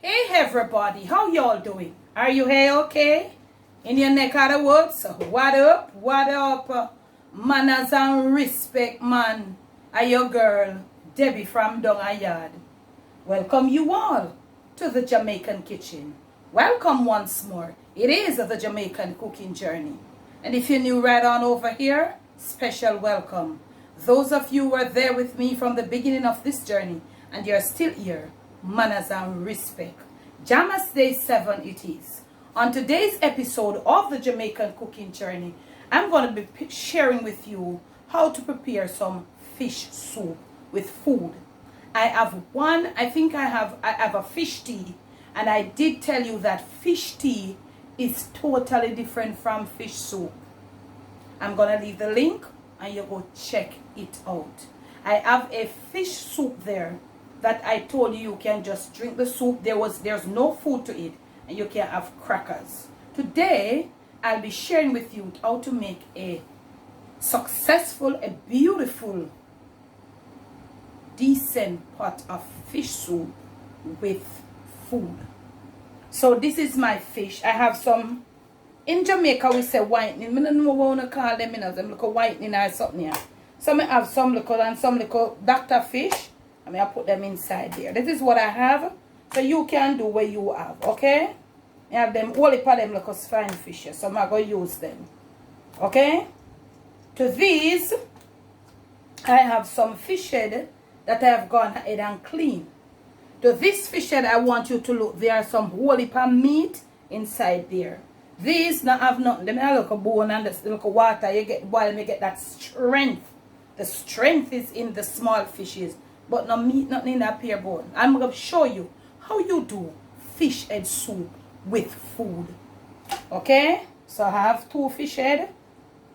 Hey everybody, how y'all doing? Are you hey okay? In your neck of the woods? What up? What up? Manners and respect, man. Are your girl, Debbie from Yard. Welcome you all to the Jamaican kitchen. Welcome once more. It is the Jamaican cooking journey. And if you're new right on over here, special welcome. Those of you who are there with me from the beginning of this journey and you're still here, manners and respect. JAMMAS Day 7 it is. On today's episode of the Jamaican cooking journey, I'm going to be sharing with you how to prepare some fish soup with food. I have a fish tea, and I did tell you that fish tea is totally different from fish soup. I'm going to leave the link and you go check it out. I have a fish soup there that I told you can just drink the soup. There's no food to it, and you can have crackers. Today, I'll be sharing with you how to make a successful, a beautiful, decent pot of fish soup with food. So this is my fish. I have some, in Jamaica we say whitening. I don't know what you call them, them little whitening or something here. So I have some little and some little Dr. fish. I put them inside there. This is what I have. So you can do what you have, okay? I have them, all of them look as fine fishes. So I'm going to use them. Okay? To these, I have some fish head that I have gone ahead and clean. To this fish head, I want you to look. There are some whole heap of meat inside there. These don't have nothing. They have a little bone and a little water. You get boil, you get that strength. The strength is in the small fishes. But no meat, nothing in that pear bone. I'm going to show you how you do fish head soup with food. Okay? So I have 2 fish head.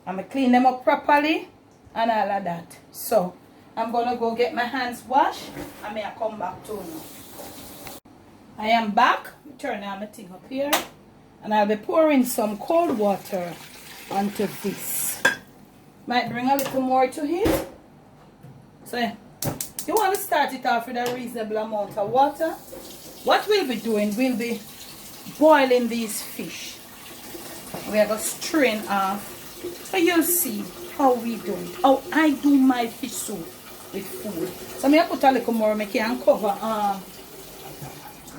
I'm going to clean them up properly and all of that. So I'm going to go get my hands washed and I come back to you. I am back. Turn on my thing up here. And I'll be pouring some cold water onto this. Might bring a little more to it. So you want to start it off with a reasonable amount of water. What we'll be doing, we'll be boiling these fish. We are going to strain off. So you'll see how we do it. How I do my fish soup with food. So I'm going to put a little more, make it and cover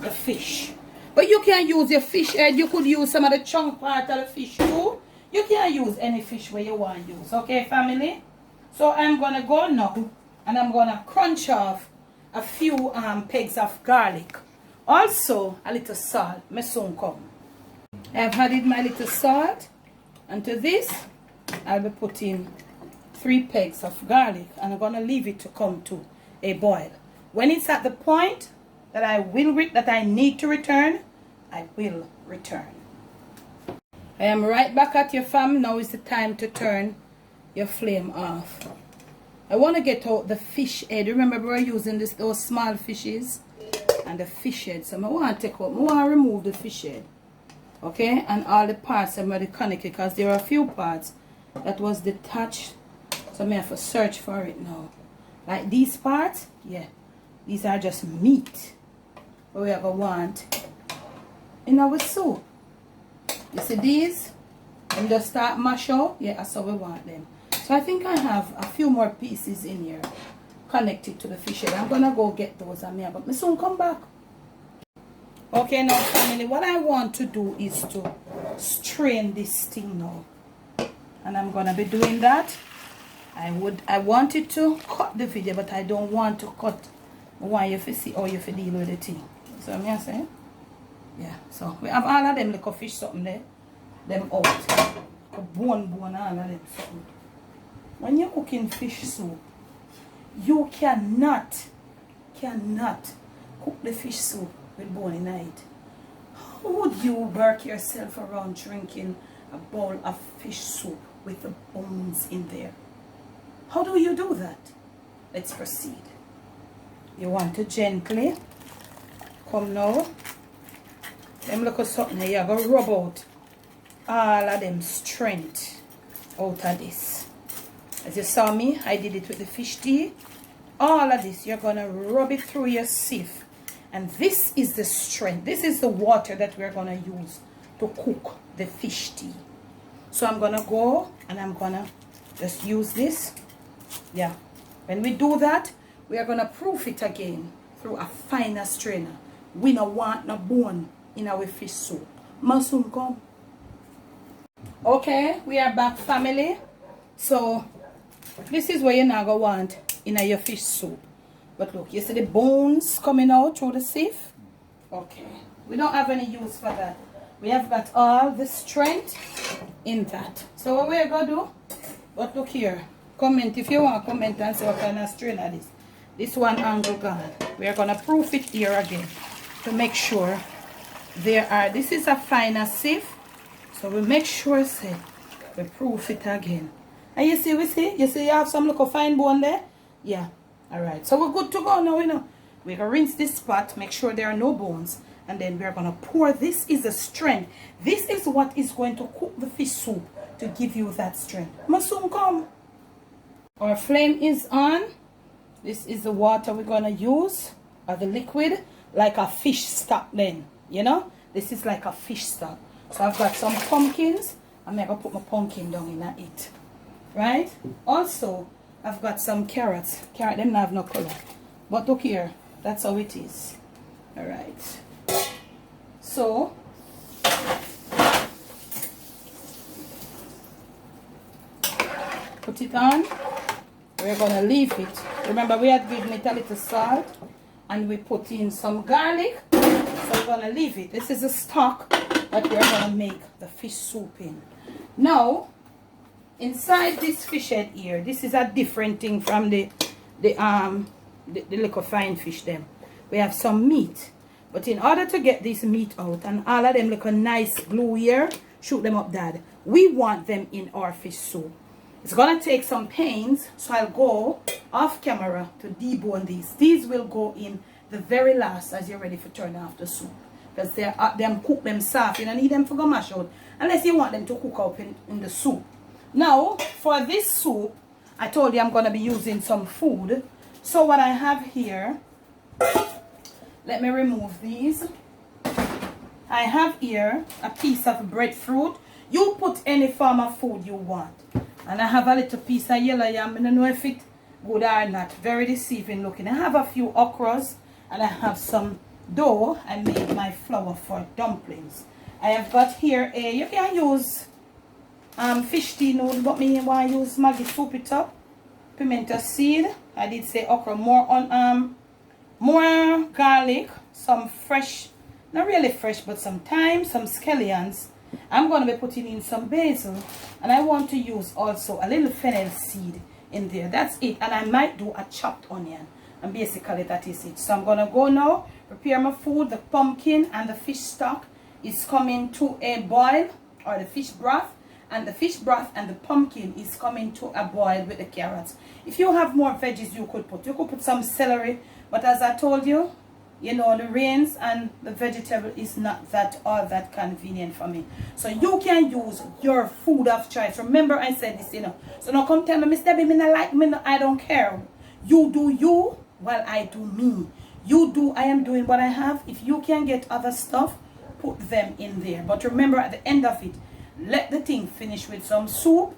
the fish. But you can use your fish head. You could use some of the chunk part of the fish too. You can use any fish where you want to use. Okay, family? So I'm going to go now. And I'm going to crunch off a few pegs of garlic. Also, a little salt. My soon come. I have added my little salt. And to this, I'll be putting 3 pegs of garlic. And I'm going to leave it to come to a boil. When it's at the point that I need to return, I will return. I am right back at your fam. Now is the time to turn your flame off. I want to get out the fish head. Remember we were using those small fishes and the fish head. So I want to take out, I want to remove the fish head. Okay? And all the parts I'm going to connect it because there are a few parts that was detached. So I have to search for it now. Like these parts, yeah. These are just meat. But we are going to want in our soup. You see these? And just start mash out. Yeah, that's how we want them. So I think I have a few more pieces in here connected to the fish head. I'm going to go get those and but I soon come back. Okay, now family, what I want to do is to strain this thing now. And I'm going to be doing that. I wanted to cut the video, but I don't want to cut. I want you to see how you deal with the thing. So I'm going to say, yeah. So we have all of them little fish something there. Them out. Bone, all of them something. When you're cooking fish soup, you cannot cook the fish soup with bone in it. How would you work yourself around drinking a bowl of fish soup with the bones in there? How do you do that? Let's proceed. You want to gently come now. Them look at something here. You're going to rub out all of them strength out of this. As you saw me, I did it with the fish tea. All of this, you're going to rub it through your sieve. And this is the strength. This is the water that we're going to use to cook the fish tea. So I'm going to go and I'm going to just use this. Yeah. When we do that, we are going to proof it again through a finer strainer. We don't want no bone in our fish soup. Masum come. Okay, we are back, family. So this is what you're not going to want in your fish soup. But look, you see the bones coming out through the sieve? Okay. We don't have any use for that. We have got all the strength in that. So what we're going to do, but look here. Comment if you want to comment and say what kind of strainer this. This one angle gone. We're going to proof it here again to make sure there are. This is a finer sieve. So we make sure, say, we proof it again. And you see, you see you have some little fine bone there? Yeah. Alright, so we're good to go now, you know. We're going to rinse this pot, make sure there are no bones. And then we're going to pour. This is the strength. This is what is going to cook the fish soup to give you that strength. Masum come. Our flame is on. This is the water we're going to use, or the liquid, like a fish stock then, you know. This is like a fish stock. So I've got some pumpkins. I'm going to put my pumpkin down in it. Right? Also, I've got some carrots. Carrot, them have no color. But look here. That's how it is. Alright. So, put it on. We're going to leave it. Remember, we had given it a little salt. And we put in some garlic. So we're going to leave it. This is a stock that we're going to make the fish soup in. Now, inside this fish head here, this is a different thing from the little fine fish them. We have some meat. But in order to get this meat out and all of them look a nice glue here, shoot them up, Dad. We want them in our fish soup. It's going to take some pains, so I'll go off camera to debone these. These will go in the very last as you're ready for turn off the soup. Because them cook them soft. You don't need them to go mash out unless you want them to cook up in the soup. Now, for this soup, I told you I'm going to be using some food. So what I have here, let me remove these. I have here a piece of breadfruit. You put any form of food you want. And I have a little piece of yellow yam. I don't know if it's good or not. Very deceiving looking. I have a few okras. And I have some dough. I made my flour for dumplings. I have got here you can use fish tea noodle, but me want to use Maggi soup it up. Pimento seed. I did say okra. More garlic. Some fresh, not really fresh, but some thyme, some scallions. I'm going to be putting in some basil. And I want to use also a little fennel seed in there. That's it. And I might do a chopped onion. And basically that is it. So I'm going to go now, prepare my food. The pumpkin and the fish stock is coming to a boil, or the fish broth. And the fish broth and the pumpkin is coming to a boil with the carrots. If you have more veggies you could put some celery. But as I told you, you know, the rains and the vegetable is not that all that convenient for me. So you can use your food of choice. Remember I said this, you know. So now come tell me, Miss Debbie, me not like me, no, I don't care. You do you while I do me. You do, I am doing what I have. If you can get other stuff, put them in there. But remember at the end of it, let the thing finish with some soup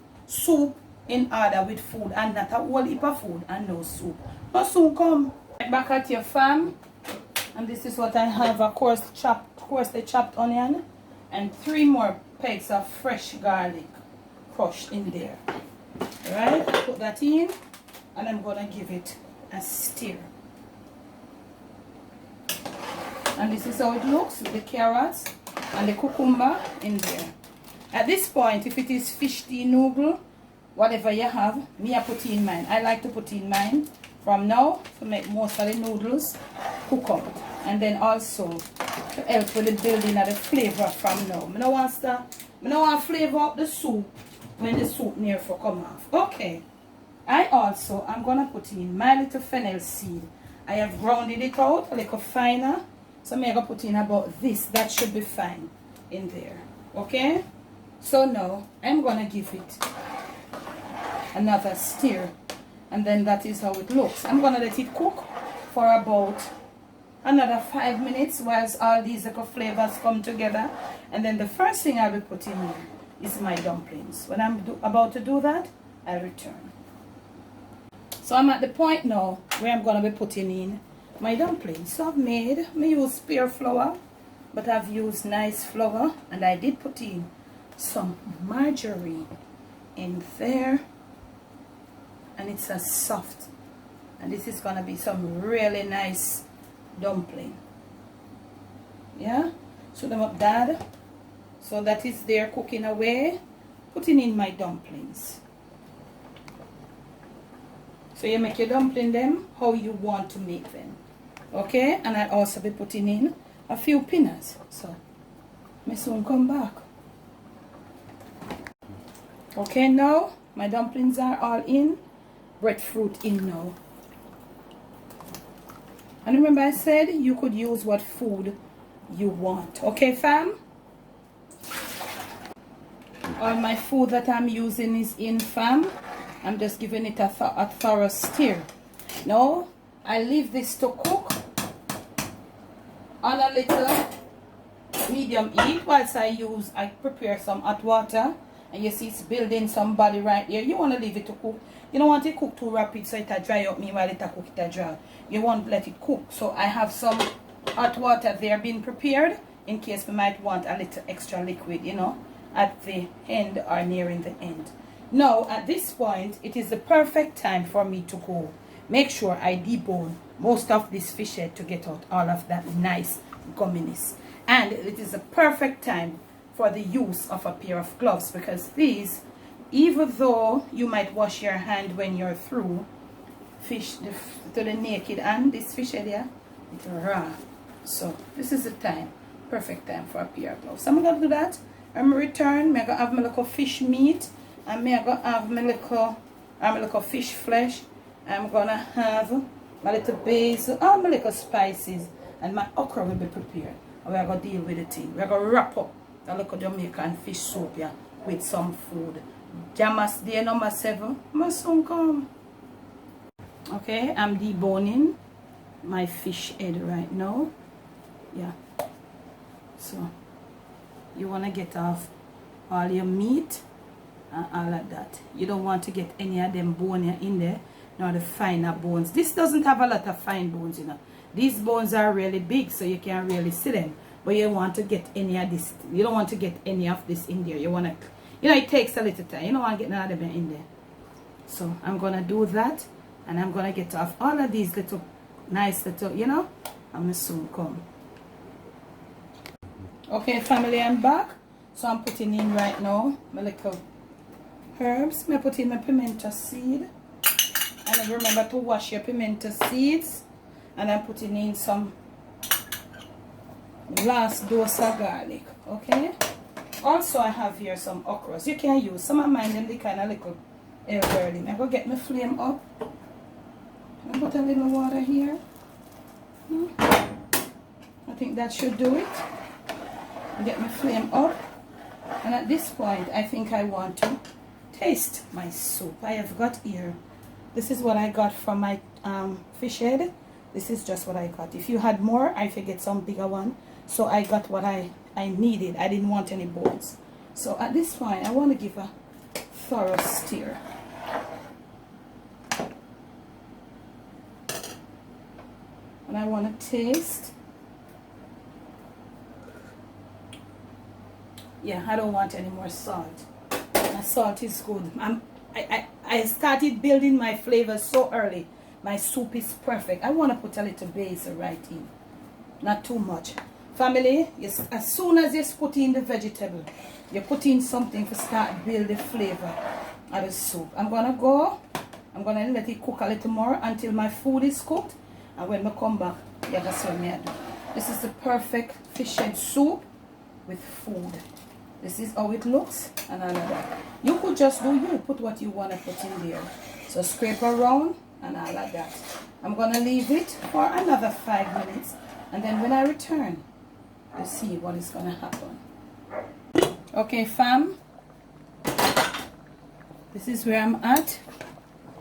in order with food, and not a whole heap of food and no soup. But soon come back at your farm. And this is what I have, of course, the chopped onion and 3 more pegs of fresh garlic crushed in there. Alright, put that in and I'm going to give it a stir. And this is how it looks with the carrots and the cucumber in there. At this point, if it is fish tea noodle, whatever you have, me I put in mine. I like to put in mine from now to make most of the noodles cook up. And then also to help with the building of the flavor from now. I don't want to flavor up the soup when the soup near for come off. Okay. I'm going to put in my little fennel seed. I have grounded it out a little finer. So I'm going to put in about this. That should be fine in there. Okay. So now I'm going to give it another stir. And then that is how it looks. I'm going to let it cook for about another 5 minutes whilst all these little flavors come together. And then the first thing I'll be putting in is my dumplings. When I'm about to do that, I'll return. So I'm at the point now where I'm going to be putting in my dumplings. So I've use spare flour, but I've used nice flour, and I did put in some margarine in there, and it's a soft, and this is going to be some really nice dumpling. Yeah, so them up dad. So that is there cooking away, putting in my dumplings. So you make your dumpling them how you want to make them. Okay, and I'll also be putting in a few peanuts. So I soon come back. Okay, now my dumplings are all in, breadfruit in now. And remember I said you could use what food you want. Okay, fam? All my food that I'm using is in, fam. I'm just giving it a thorough stir. Now, I leave this to cook on a little medium heat whilst I prepare some hot water. And you see it's building some body right here. You want to leave it to cook. You don't want it to cook too rapid so it'll dry up meanwhile it'll cook, it'll dry. You want to let it cook. So I have some hot water there being prepared in case we might want a little extra liquid, you know, at the end or nearing the end. Now, at this point, it is the perfect time for me to go. Make sure I debone most of this fish head to get out all of that nice gumminess. And it is the perfect time for the use of a pair of gloves, because these, even though you might wash your hand when you're through, to the naked hand, this fish head here, it's raw. So, this is the time, perfect time for a pair of gloves. So I'm going to do that. I'm going to return. I'm going to have my little fish meat. And I'm going to have my little fish flesh. I'm going to have my little basil, all my little spices, and my okra will be prepared. And we're going to deal with the thing. We're going to wrap up the little Jamaican fish soup here with some food. JAMMAS day number 7 must soon come. Okay, I'm deboning my fish head right now. Yeah. So, you want to get off all your meat and all of that. You don't want to get any of them bone in there, nor the finer bones. This doesn't have a lot of fine bones, you know. These bones are really big, so you can't really see them. But you want to get any of this. You don't want to get any of this in there. You want to, you know, it takes a little time. You don't want to get none of them in there. So I'm going to do that, and I'm going to get off all of these little, nice little, you know. I'm going to soon come. Okay, family, I'm back. So I'm putting in right now my little herbs. I put in my pimento seed. And remember to wash your pimento seeds. And I'm putting in some last dose of garlic. Okay. Also, I have here some okras. You can use some of mine. Them they kind of little elderly. I'm gonna get my flame up. I put a little water here. I think that should do it. Get my flame up. And at this point, I think I want to taste my soup. I have got here. This is what I got from my fish head. This is just what I got. If you had more, I could get some bigger one. So I got what I needed. I didn't want any bones. So at this point, I want to give a thorough stir. And I want to taste. Yeah, I don't want any more salt. My salt is good. I started building my flavors so early. My soup is perfect. I want to put a little basil right in. Not too much. Family, yes, as soon as you put in the vegetable, you put in something to start build the flavor of the soup. I'm going to let it cook a little more until my food is cooked. And when I come back, yeah, that's what I do. This is the perfect fish head soup with food. This is how it looks and all of that. You could just do you. Put what you want to put in there. So scrape around and all of that. I'm going to leave it for another 5 minutes. And then when I return, you'll see what is going to happen. Okay, fam. This is where I'm at.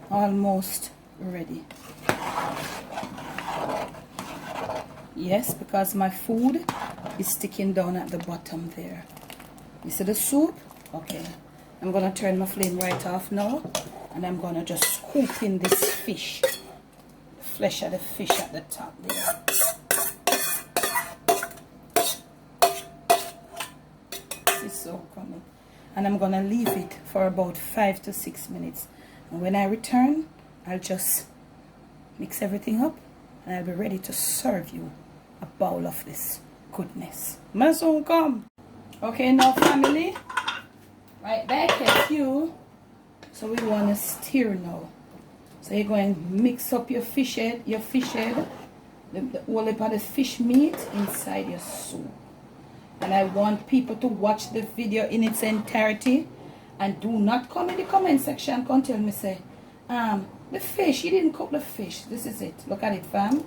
Almost ready. Yes, because my food is sticking down at the bottom there. You see the soup? Okay. I'm going to turn my flame right off now. And I'm going to just scoop in this fish. The flesh of the fish at the top there. This is so coming. And I'm going to leave it for about 5 to 6 minutes. And when I return, I'll just mix everything up. And I'll be ready to serve you a bowl of this goodness. My son come. Okay, now family. Right back at you. So we want to stir now. So you're going to mix up your fish head, the whole of the fish meat inside your soup. And I want people to watch the video in its entirety. And do not come in the comment section and tell me, say, the fish, you didn't cook the fish. This is it. Look at it, fam.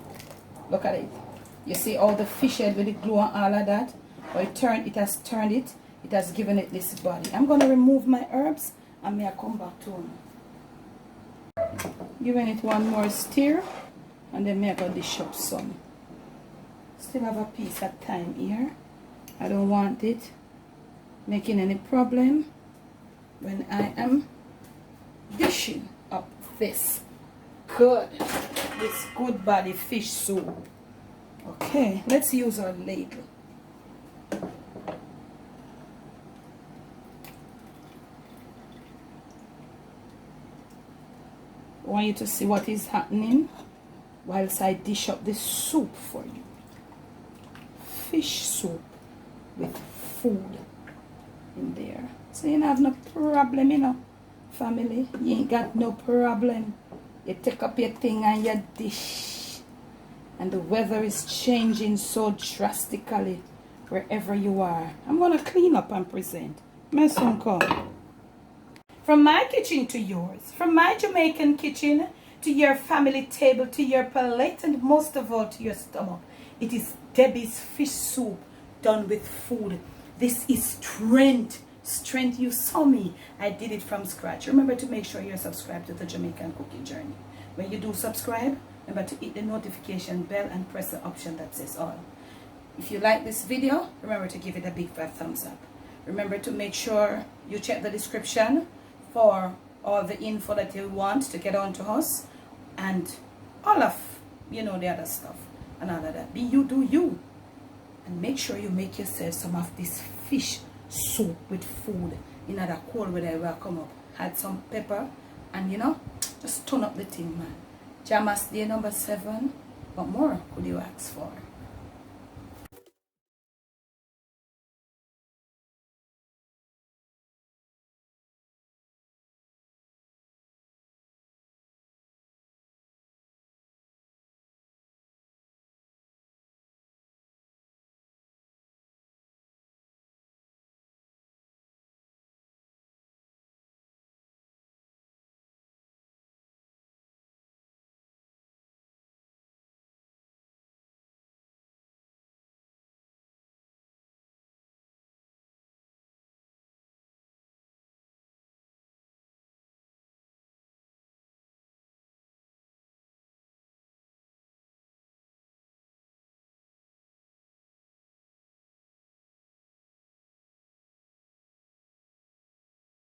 Look at it. You see all the fish head with the glue and all of that? But it has turned it. It has given it this body. I'm going to remove my herbs and may I come back to them. Giving it one more stir. And then may I go dish up some. Still have a piece of time here. I don't want it making any problem when I am dishing up this good body fish soup. Okay, let's use our ladle. I want you to see what is happening whilst I dish up this soup for you. Fish soup with food in there. So you don't have no problem, you know, family. You ain't got no problem. You take up your thing and your dish. And the weather is changing so drastically wherever you are. I'm going to clean up and present. My son come. From my kitchen to yours. From my Jamaican kitchen to your family table, to your plate, and most of all to your stomach. It is Debbie's fish soup done with food. This is strength. Strength. You saw me. I did it from scratch. Remember to make sure you're subscribed to the Jamaican Cooking Journey. When you do subscribe, remember to hit the notification bell and press the option that says all. If you like this video, remember to give it a big fat thumbs up. Remember to make sure you check the description for all the info that you want to get on to us. And all of, you know, the other stuff. And all of that. Be you, do you. And make sure you make yourself some of this fish soup with food in that cold weather will come up. Add some pepper and, you know, just turn up the thing, man. JAMMAS day number 7. What more could you ask for?